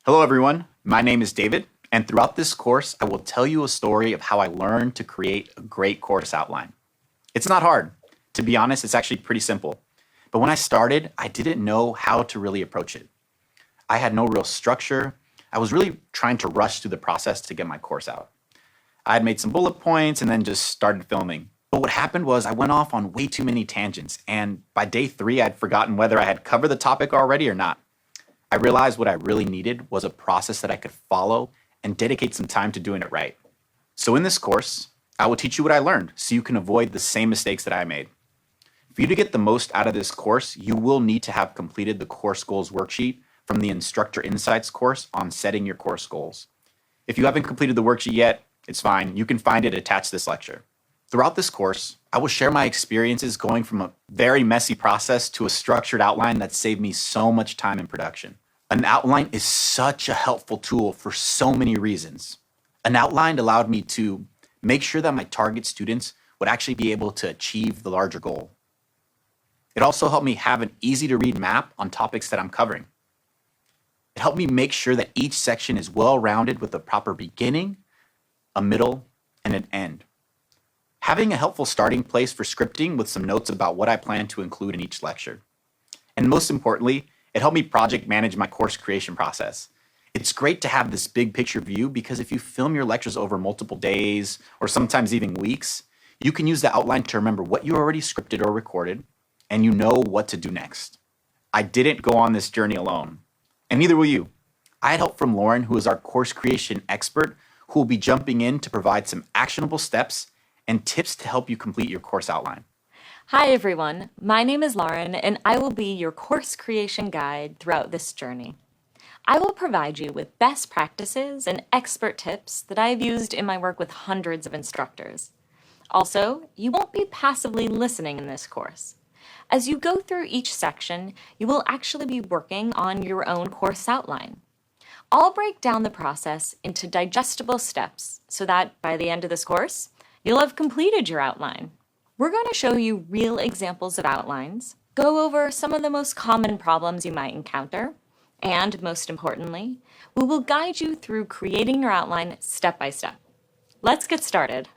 Hello everyone, my name is David, and throughout this course, I will tell you a story of how I learned to create a great course outline. It's not hard. To be honest, it's actually pretty simple. But when I started, I didn't know how to really approach it. I had no real structure. I was really trying to rush through the process to get my course out. I had made some bullet points and then just started filming. But what happened was I went off on way too many tangents, and by day 3, I'd forgotten whether I had covered the topic already or not. I realized what I really needed was a process that I could follow and dedicate some time to doing it right. So in this course, I will teach you what I learned so you can avoid the same mistakes that I made. For you to get the most out of this course, you will need to have completed the course goals worksheet from the Instructor Insights course on setting your course goals. If you haven't completed the worksheet yet, it's fine. You can find it attached to this lecture. Throughout this course, I will share my experiences going from a very messy process to a structured outline that saved me so much time in production. An outline is such a helpful tool for so many reasons. An outline allowed me to make sure that my target students would actually be able to achieve the larger goal. It also helped me have an easy to read map on topics that I'm covering. It helped me make sure that each section is well-rounded with a proper beginning, a middle, and an end. Having a helpful starting place for scripting with some notes about what I plan to include in each lecture. And most importantly, it helped me project manage my course creation process. It's great to have this big picture view because if you film your lectures over multiple days or sometimes even weeks, you can use the outline to remember what you already scripted or recorded, and you know what to do next. I didn't go on this journey alone, and neither will you. I had help from Lauren, who is our course creation expert, who will be jumping in to provide some actionable steps and tips to help you complete your course outline. Hi everyone, my name is Lauren and I will be your course creation guide throughout this journey. I will provide you with best practices and expert tips that I've used in my work with hundreds of instructors. Also, you won't be passively listening in this course. As you go through each section, you will actually be working on your own course outline. I'll break down the process into digestible steps so that by the end of this course, you'll have completed your outline. We're going to show you real examples of outlines, go over some of the most common problems you might encounter, and most importantly, we will guide you through creating your outline step by step. Let's get started.